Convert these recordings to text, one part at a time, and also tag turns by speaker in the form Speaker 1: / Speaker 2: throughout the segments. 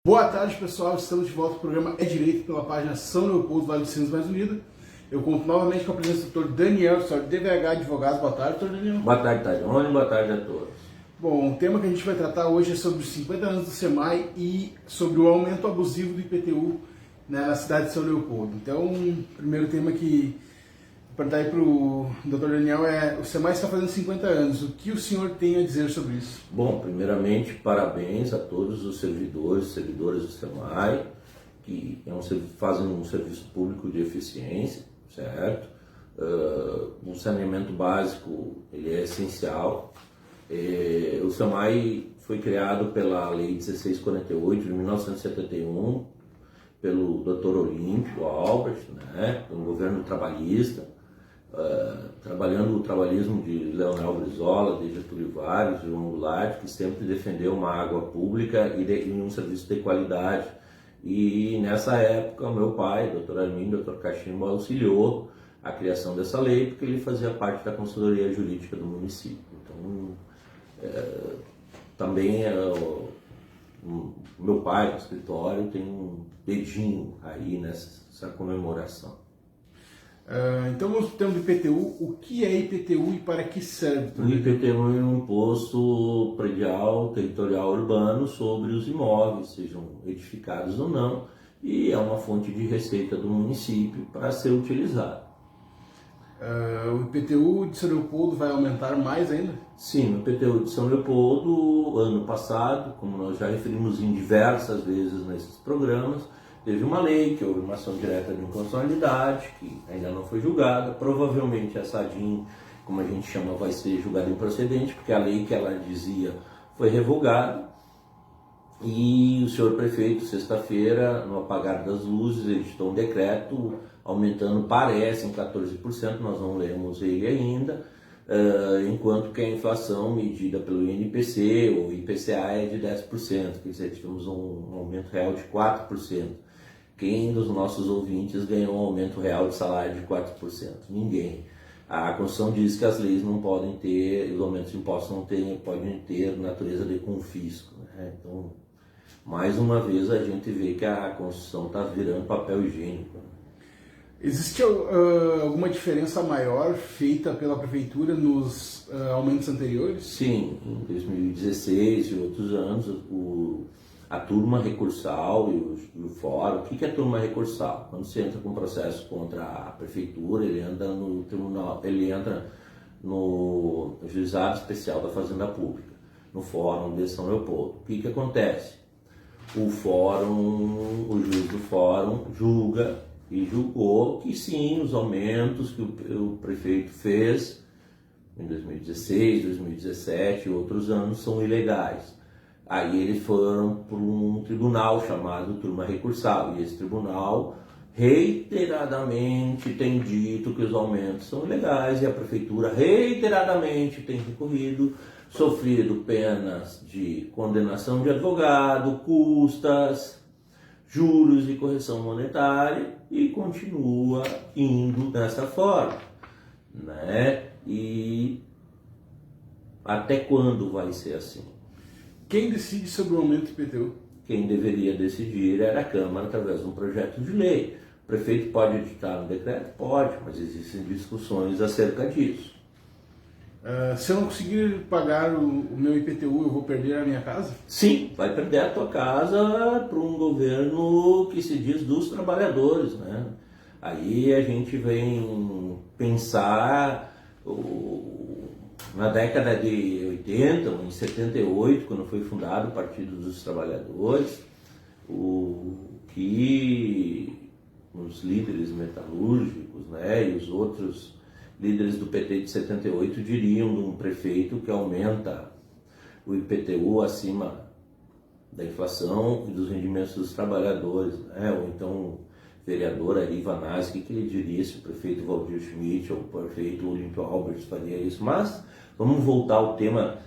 Speaker 1: Boa tarde, pessoal. Estamos de volta ao programa É Direito pela página São Leopoldo, Vale dos Sinos Mais Unido. Eu conto novamente com a presença do Dr. Daniel, história DVH Advogados. Boa tarde, Dr. Daniel.
Speaker 2: Boa tarde, Tadione. Boa tarde a todos.
Speaker 1: Bom, o tema que a gente vai tratar hoje é sobre os 50 anos do SEMAI e sobre o aumento abusivo do IPTU, né, na cidade de São Leopoldo. Então, o primeiro tema que vou perguntar aí para o Dr. Daniel é: o SEMAI está fazendo 50 anos. O que o senhor tem a dizer sobre isso?
Speaker 2: Bom, primeiramente, parabéns a todos os servidores do SEMAI, que fazem um serviço público de eficiência, certo? O saneamento básico ele é essencial. O SEMAI foi criado pela Lei 1648 de 1971, pelo Dr. Olímpio Albert, né, pelo governo trabalhista, trabalhando o trabalhismo de Leonel Brizola, de Getúlio Vargas, de João Goulart, que sempre defendeu uma água pública e um serviço de qualidade. E nessa época, meu pai, Dr. Armindo, Dr. Cachimbo, auxiliou a criação dessa lei, porque ele fazia parte da consultoria jurídica do município. Então, também o meu pai, no escritório, tem um dedinho aí nessa comemoração.
Speaker 1: Então, vamos para o tema do IPTU. O que é IPTU e para que serve?
Speaker 2: O IPTU é um imposto predial territorial urbano sobre os imóveis, sejam edificados ou não, e é uma fonte de receita do município para ser utilizado.
Speaker 1: O IPTU de São Leopoldo vai aumentar mais ainda?
Speaker 2: Sim, o IPTU de São Leopoldo, ano passado, como nós já referimos em diversas vezes nesses programas, teve uma lei que houve uma ação direta de inconstitucionalidade, que ainda não foi julgada. Provavelmente essa ADIM, como a gente chama, vai ser julgada improcedente, porque a lei que ela dizia foi revogada. E o senhor prefeito, sexta-feira, no apagar das luzes, editou um decreto aumentando, parece, em 14%, nós não lemos ele ainda, enquanto que a inflação medida pelo INPC ou IPCA é de 10%, quer dizer, tivemos um aumento real de 4%. Quem dos nossos ouvintes ganhou um aumento real de salário de 4%? Ninguém. A Constituição diz que as leis não podem ter, os aumentos de impostos não podem ter natureza de confisco, né? Então, mais uma vez a gente vê que a Constituição está virando papel higiênico.
Speaker 1: Existe alguma diferença maior feita pela Prefeitura nos aumentos anteriores?
Speaker 2: Sim, em 2016 e outros anos, a turma recursal e o fórum. O que é turma recursal? Quando você entra com um processo contra a Prefeitura, ele entra no tribunal, ele entra no Juizado Especial da Fazenda Pública, no Fórum de São Leopoldo. O que acontece? O juiz do fórum julga e julgou que sim, os aumentos que o prefeito fez em 2016, 2017 e outros anos são ilegais. Aí eles foram para um tribunal chamado turma recursal, e esse tribunal reiteradamente tem dito que os aumentos são ilegais, e a prefeitura reiteradamente tem recorrido, sofrido penas de condenação de advogado, custas, juros e correção monetária, e continua indo dessa forma, né? E até quando vai ser assim?
Speaker 1: Quem decide sobre o aumento do IPTU?
Speaker 2: Quem deveria decidir era a Câmara através de um projeto de lei. O prefeito pode editar um decreto? Pode, mas existem discussões acerca disso.
Speaker 1: Se eu não conseguir pagar o meu IPTU, eu vou perder a minha casa?
Speaker 2: Sim, vai perder a tua casa para um governo que se diz dos trabalhadores, né? Aí a gente vem pensar na década de 80, em 78, quando foi fundado o Partido dos Trabalhadores, que os líderes metalúrgicos, né, e os outros líderes do PT de 78 diriam de um prefeito que aumenta o IPTU acima da inflação e dos rendimentos dos trabalhadores, né? Ou então o vereador Ari Vanassi, que ele diria se o prefeito Valdir Schmidt ou o prefeito Olímpio Albert faria isso. Mas vamos voltar ao tema.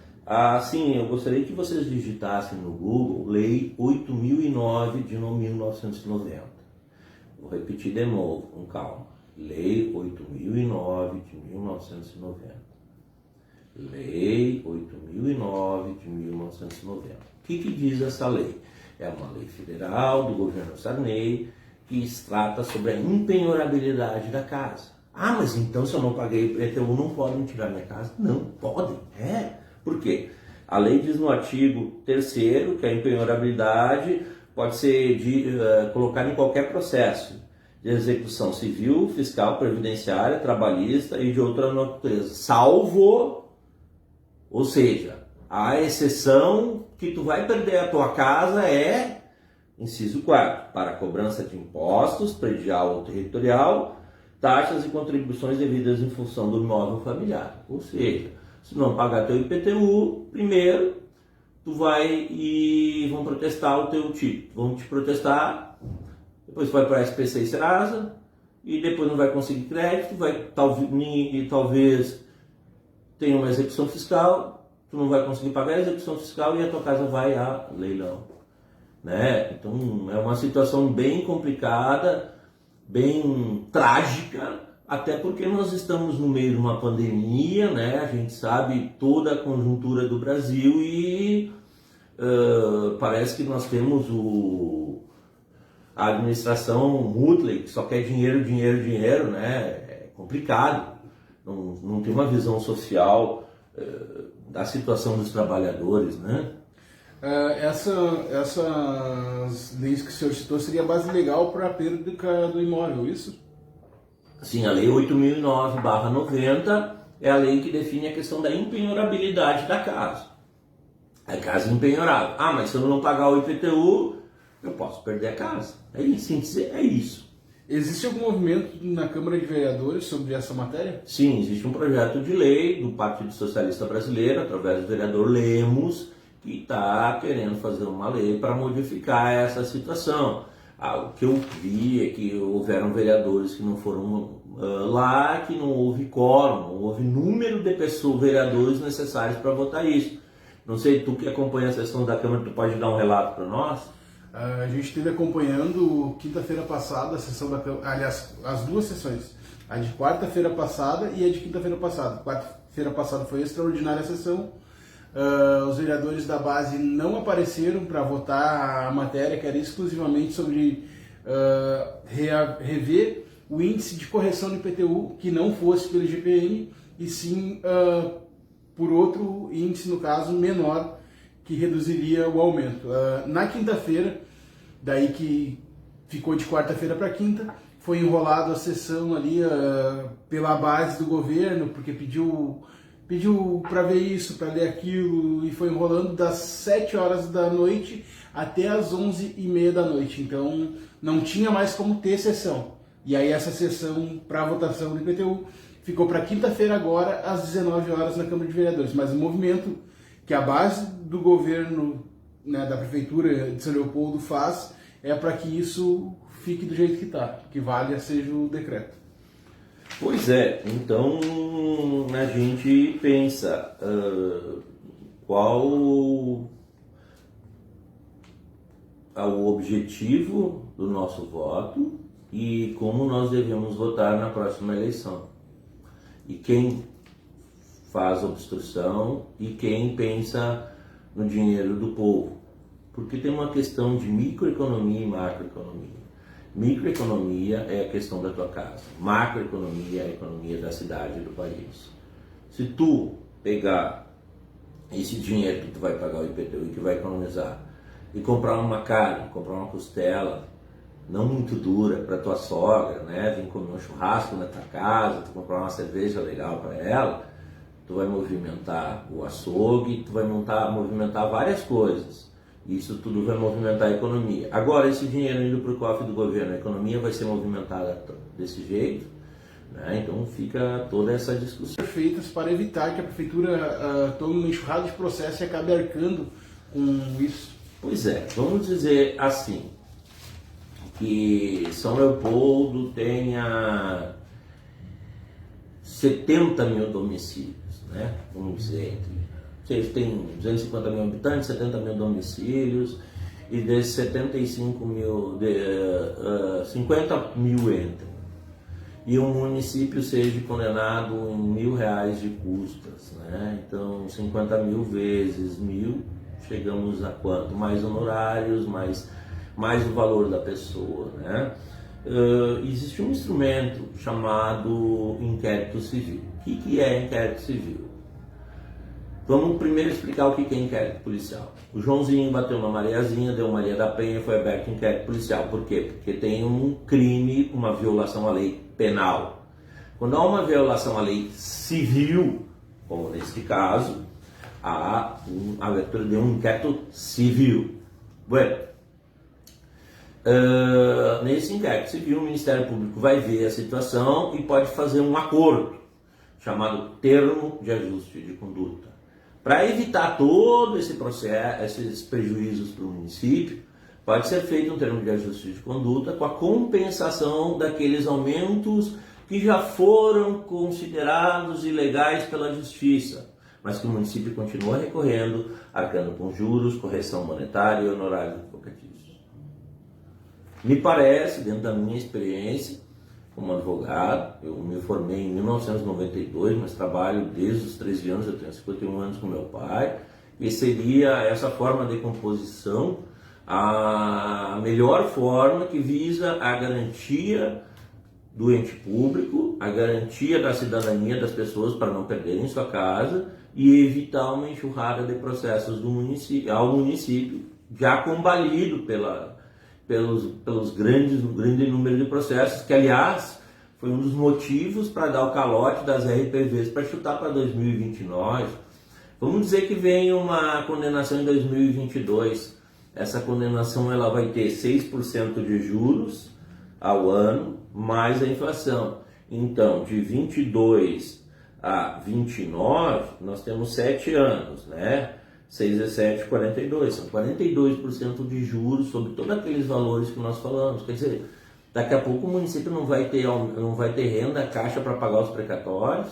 Speaker 2: Sim, eu gostaria que vocês digitassem no Google Lei 8.009 de 1990. Vou repetir de novo, com calma. Lei 8.009 de 1990. Lei 8.009 de 1990. O que diz essa lei? É uma lei federal do governo Sarney que trata sobre a impenhorabilidade da casa. Ah, mas então se eu não paguei IPTU não podem tirar minha casa? Não, podem. Por quê? A lei diz no artigo 3º que a impenhorabilidade pode ser colocada em qualquer processo de execução civil, fiscal, previdenciária, trabalhista e de outra natureza, salvo, ou seja, a exceção que tu vai perder a tua casa é, inciso 4º, para cobrança de impostos, predial ou territorial, taxas e contribuições devidas em função do imóvel familiar. Ou seja, se não pagar teu IPTU, primeiro, tu vai e vão protestar o teu título. Vão te protestar, depois tu vai para a SPC e Serasa, e depois não vai conseguir crédito, talvez tenha uma execução fiscal, tu não vai conseguir pagar a execução fiscal e a tua casa vai a leilão. Né? Então é uma situação bem complicada, bem trágica, até porque nós estamos no meio de uma pandemia, né? A gente sabe toda a conjuntura do Brasil e parece que nós temos a administração Mutley, que só quer dinheiro, dinheiro, dinheiro, né? É complicado, não tem uma visão social da situação dos trabalhadores, né?
Speaker 1: Essas leis que o senhor citou seria a base legal para a perda do imóvel, isso?
Speaker 2: Sim, a lei 8.009/90 é a lei que define a questão da impenhorabilidade da casa. A casa impenhorável. Ah, mas se eu não pagar o IPTU, eu posso perder a casa. Em síntese, é isso.
Speaker 1: Existe algum movimento na Câmara de Vereadores sobre essa matéria?
Speaker 2: Sim, existe um projeto de lei do Partido Socialista Brasileiro, através do vereador Lemos, que está querendo fazer uma lei para modificar essa situação. O que eu vi é que houveram vereadores que não foram lá, que não houve quórum, não houve número de vereadores necessários para votar isso. Não sei, tu que acompanha a sessão da Câmara, tu pode dar um relato para nós?
Speaker 1: A gente esteve acompanhando quinta-feira passada a sessão da Câmara, aliás, as duas sessões, a de quarta-feira passada e a de quinta-feira passada. Quarta-feira passada foi extraordinária a sessão. Os vereadores da base não apareceram para votar a matéria, que era exclusivamente sobre rever o índice de correção do IPTU, que não fosse pelo IGPM, e sim por outro índice, no caso, menor, que reduziria o aumento. Na quinta-feira, daí que ficou de quarta-feira para quinta, foi enrolado a sessão ali pela base do governo, porque pediu para ver isso, para ler aquilo, e foi enrolando das 7 horas da noite até as 11h30 da noite. Então não tinha mais como ter sessão. E aí essa sessão para votação do IPTU ficou para quinta-feira agora, às 19 horas na Câmara de Vereadores. Mas o movimento que a base do governo, né, da Prefeitura de São Leopoldo faz é para que isso fique do jeito que está, que valha seja o decreto.
Speaker 2: Pois é, então a gente pensa qual o objetivo do nosso voto e como nós devemos votar na próxima eleição. E quem faz obstrução e quem pensa no dinheiro do povo. Porque tem uma questão de microeconomia e macroeconomia. Microeconomia é a questão da tua casa. Macroeconomia é a economia da cidade e do país. Se tu pegar esse dinheiro que tu vai pagar o IPTU e que vai economizar e comprar uma carne, comprar uma costela, não muito dura para tua sogra, né? Vem comer um churrasco na tua casa, tu comprar uma cerveja legal para ela, tu vai movimentar o açougue, tu vai movimentar várias coisas. Isso tudo vai movimentar a economia. Agora, esse dinheiro indo para o cofre do governo, a economia vai ser movimentada desse jeito, né? Então fica toda essa discussão.
Speaker 1: Feitas para evitar que a Prefeitura tome uma enxurrada de processo e acabe arcando com isso.
Speaker 2: Pois é, vamos dizer assim, que São Leopoldo tenha 70 mil domicílios, né? Vamos dizer, eles têm 250 mil habitantes, 70 mil domicílios, e desses 75 mil, 50 mil entram. E um município seja condenado em R$1.000 de custas, né? Então 50 mil vezes 1.000 chegamos a quanto? Mais honorários, mais o valor da pessoa, né? Existe um instrumento chamado inquérito civil. O que é inquérito civil? Vamos primeiro explicar o que é inquérito policial. O Joãozinho bateu na Mariazinha, deu Maria da Penha, foi aberto inquérito policial. Por quê? Porque tem um crime, uma violação à lei penal. Quando há uma violação à lei civil, como neste caso, há a abertura de um inquérito civil. Bueno, nesse inquérito civil, o Ministério Público vai ver a situação e pode fazer um acordo, chamado termo de ajuste de conduta. Para evitar todo esse processo, esses prejuízos para o município, pode ser feito um termo de ajuste de conduta com a compensação daqueles aumentos que já foram considerados ilegais pela Justiça, mas que o município continua recorrendo, arcando com juros, correção monetária e honorários advocatícios. Me parece, dentro da minha experiência como advogado, eu me formei em 1992, mas trabalho desde os 13 anos, eu tenho 51 anos com meu pai, e seria essa forma de composição a melhor forma que visa a garantia do ente público, a garantia da cidadania das pessoas para não perderem sua casa e evitar uma enxurrada de processos ao município, já combalido pelos um grande número de processos, que aliás foi um dos motivos para dar o calote das RPVs para chutar para 2029. Vamos dizer que vem uma condenação em 2022. Essa condenação ela vai ter 6% de juros ao ano, mais a inflação. Então, de 22 a 29, nós temos 7 anos, né? 6 vezes 7, 42. São 42% de juros sobre todos aqueles valores que nós falamos. Quer dizer, daqui a pouco o município não vai ter renda, caixa para pagar os precatórios,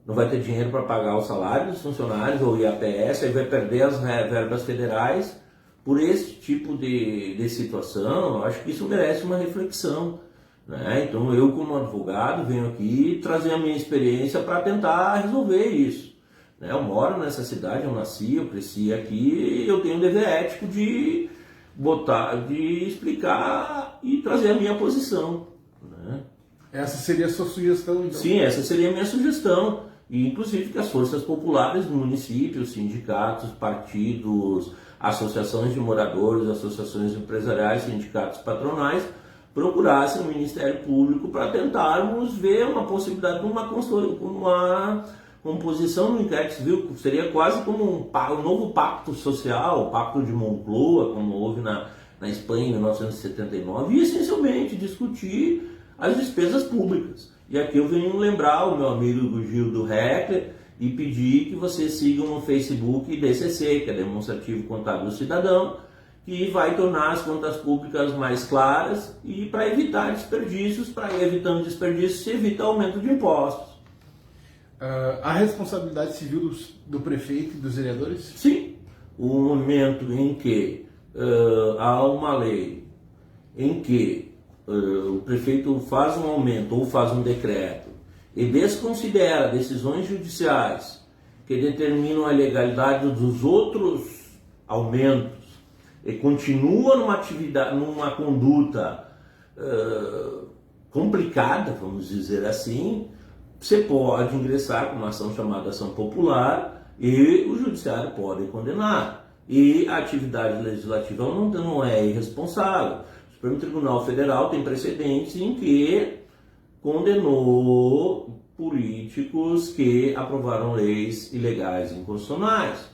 Speaker 2: não vai ter dinheiro para pagar o salário dos funcionários ou IAPS, aí vai perder as verbas federais. Por esse tipo de situação, eu acho que isso merece uma reflexão, né? Então eu, como advogado, venho aqui trazer a minha experiência para tentar resolver isso. Eu moro nessa cidade, eu nasci, eu cresci aqui, e eu tenho um dever ético de explicar e trazer a minha posição, né?
Speaker 1: Essa seria a sua sugestão, então?
Speaker 2: Sim, essa seria a minha sugestão. E inclusive que as forças populares do município, sindicatos, partidos, associações de moradores, associações empresariais, sindicatos patronais, procurassem o Ministério Público para tentarmos ver uma possibilidade de uma composição no inquérito civil. Seria quase como um novo pacto social, o Pacto de Moncloa, como houve na Espanha em 1979, e essencialmente discutir as despesas públicas. E aqui eu venho lembrar o meu amigo Gildo Heckler e pedir que vocês sigam no Facebook DCC, que é Demonstrativo Contábil Cidadão, que vai tornar as contas públicas mais claras e para evitar desperdícios, evitando desperdícios se evita aumento de impostos.
Speaker 1: A responsabilidade civil do prefeito e dos vereadores?
Speaker 2: Sim, o momento em que há uma lei em que o prefeito faz um aumento ou faz um decreto e desconsidera decisões judiciais que determinam a legalidade dos outros aumentos e continua numa conduta complicada, vamos dizer assim, você pode ingressar com uma ação chamada ação popular e o judiciário pode condenar. E a atividade legislativa não é irresponsável. O Supremo Tribunal Federal tem precedentes em que condenou políticos que aprovaram leis ilegais e inconstitucionais.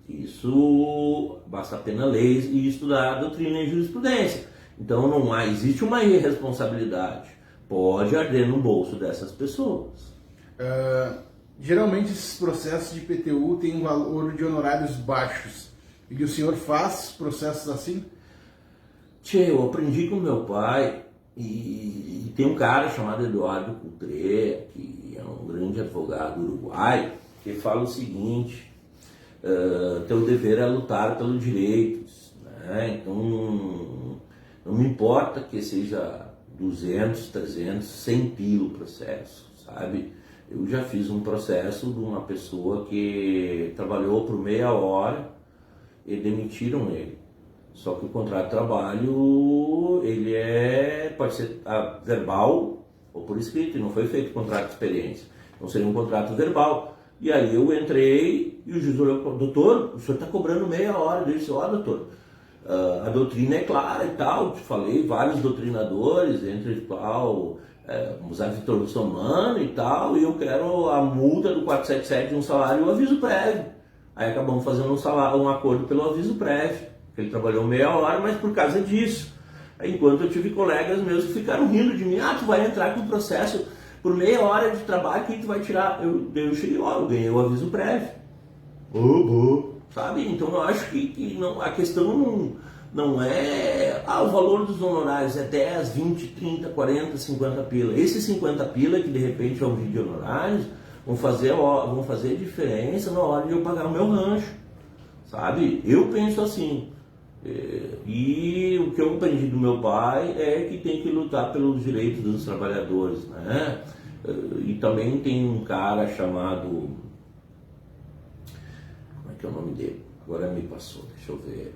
Speaker 2: Isso basta apenas leis e estudar a doutrina e jurisprudência. Então existe uma irresponsabilidade. Pode arder no bolso dessas pessoas.
Speaker 1: Geralmente esses processos de IPTU têm um valor de honorários baixos. E o senhor faz processos assim?
Speaker 2: Eu aprendi com meu pai e tem um cara chamado Eduardo Coutré, que é um grande advogado uruguaio, que fala o seguinte: teu dever é lutar pelos direitos, né? Então não me importa que seja 200, 300, 100 pila o processo, sabe? Eu já fiz um processo de uma pessoa que trabalhou por meia hora e demitiram ele. Só que o contrato de trabalho, ele pode ser verbal ou por escrito, e não foi feito contrato de experiência. Então seria um contrato verbal. E aí eu entrei e o juiz olhou, doutor, o senhor está cobrando meia hora. Eu disse, doutor, a doutrina é clara e tal, te falei, vários doutrinadores, entre os qual os árbitros somando e tal, e eu quero a multa do 477 de um salário e o aviso prévio. Aí acabamos fazendo um acordo pelo aviso prévio. Ele trabalhou meia hora, mas por causa disso. Enquanto eu tive colegas meus que ficaram rindo de mim, tu vai entrar com o processo por meia hora de trabalho que tu vai tirar. Eu cheguei lá, eu ganhei o aviso prévio. Sabe? Então eu acho que não, a questão não é o valor dos honorários, é 10, 20, 30, 40, 50 pila. Esses 50 pila que de repente vão vir de honorários vão fazer diferença na hora de eu pagar o meu rancho. Sabe? Eu penso assim. E o que eu aprendi do meu pai é que tem que lutar pelos direitos dos trabalhadores, né? E também tem um cara chamado, como é que é o nome dele? Agora me passou, deixa eu ver.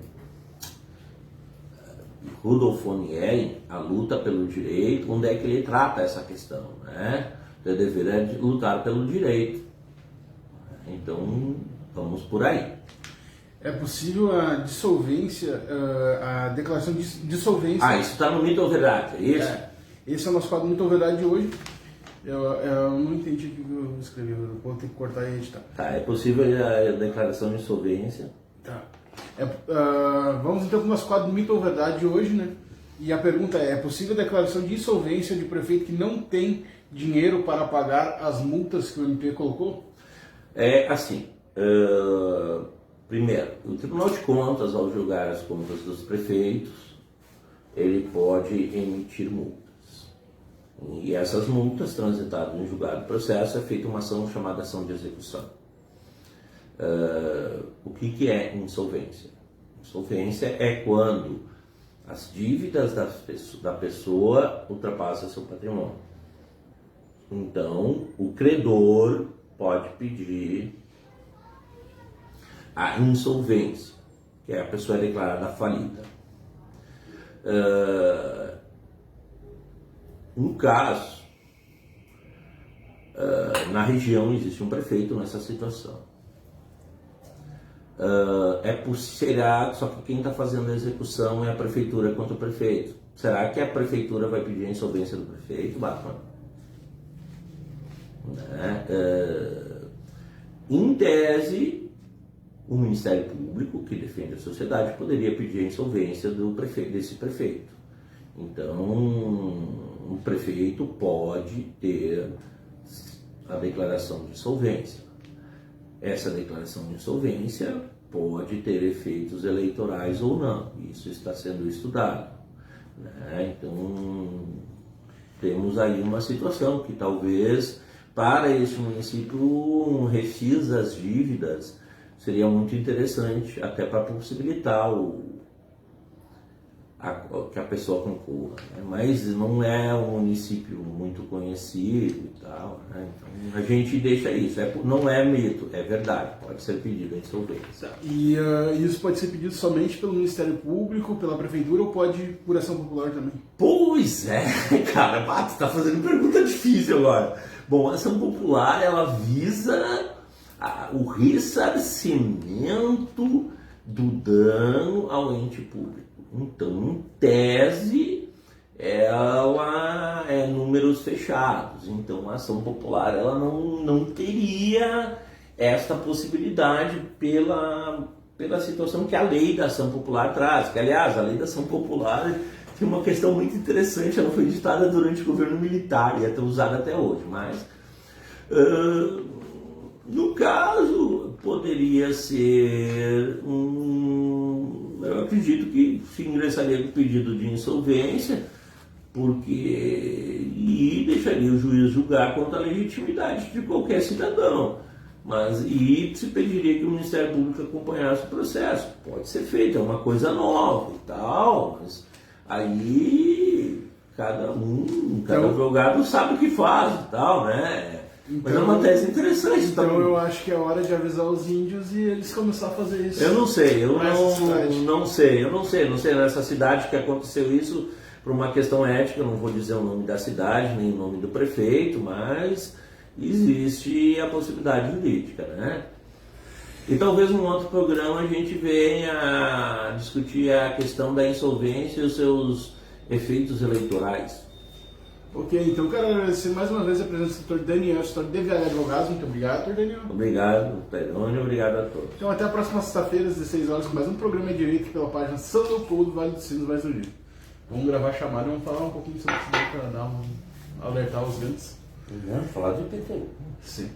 Speaker 2: Rudolf von Ehring, a luta pelo direito, onde é que ele trata essa questão, né? O dever é lutar pelo direito. Então, vamos por aí.
Speaker 1: É possível a dissolvência, a declaração de dissolvência...
Speaker 2: Isso está no Mito ou Verdade, é isso?
Speaker 1: Esse é o nosso quadro Mito ou Verdade de hoje. Eu não entendi o que eu escrevi, eu vou ter que cortar e editar.
Speaker 2: É possível a declaração de insolvência.
Speaker 1: Tá. Vamos então para o nosso quadro Mito ou Verdade de hoje, né? E a pergunta é possível a declaração de insolvência de prefeito que não tem dinheiro para pagar as multas que o MP colocou?
Speaker 2: É assim... Primeiro, o Tribunal de Contas, ao julgar as contas dos prefeitos, ele pode emitir multas. E essas multas, transitadas em julgado processo, é feita uma ação chamada ação de execução. O que é insolvência? Insolvência é quando as dívidas da pessoa ultrapassam seu patrimônio. Então, o credor pode pedir a insolvência, que é a pessoa declarada falida. No caso, na região existe um prefeito nessa situação. Só que quem está fazendo a execução é a prefeitura contra o prefeito. Será que a prefeitura vai pedir a insolvência do prefeito, Batman? Em tese, o Ministério Público, que defende a sociedade, poderia pedir a insolvência desse prefeito. Então, o prefeito pode ter a declaração de insolvência. Essa declaração de insolvência pode ter efeitos eleitorais ou não. Isso está sendo estudado, né? Então, temos aí uma situação que talvez, para esse município, um refis das dívidas seria muito interessante, até para possibilitar que a pessoa concorra, né? Mas não é um município muito conhecido e tal, né? Então a gente deixa isso, não é mito, é verdade, pode ser pedido a insolvência.
Speaker 1: E isso pode ser pedido somente pelo Ministério Público, pela Prefeitura, ou pode por ação popular também?
Speaker 2: Pois é, cara, tu está fazendo pergunta difícil agora. Bom, a ação popular, ela visa o ressarcimento do dano ao ente público. Então, em tese, ela é números fechados. Então, a ação popular ela não teria esta possibilidade pela situação que a lei da ação popular traz. Que, aliás, a lei da ação popular tem uma questão muito interessante. Ela foi editada durante o governo militar e é usada até hoje. Mas... no caso, poderia ser eu acredito que se ingressaria com pedido de insolvência, e deixaria o juiz julgar contra a legitimidade de qualquer cidadão. E se pediria que o Ministério Público acompanhasse o processo. Pode ser feito, é uma coisa nova e tal, mas aí cada advogado sabe o que faz e tal, né? Mas é uma tese interessante
Speaker 1: então
Speaker 2: também.
Speaker 1: eu acho que é hora de avisar os índios e eles começar a fazer isso.
Speaker 2: Eu não sei, eu
Speaker 1: não
Speaker 2: sei nessa cidade que aconteceu isso por uma questão ética, eu não vou dizer o nome da cidade, nem o nome do prefeito, mas existe a possibilidade jurídica, né? E talvez num outro programa a gente venha discutir a questão da insolvência e os seus efeitos eleitorais.
Speaker 1: Ok, então quero agradecer mais uma vez a presença do Dr. Daniel, escritório DVH Advogados. Muito obrigado, Dr. Daniel.
Speaker 2: Obrigado, Peroni, obrigado a todos.
Speaker 1: Então até a próxima sexta-feira, às 16 horas, com mais um programa de direito pela página São Leopoldo, Vale dos Sinos, mais um dia. Vamos gravar a chamada e vamos falar um pouquinho sobre isso para dar alertar os grandes.
Speaker 2: Falar de PT.
Speaker 1: Sim.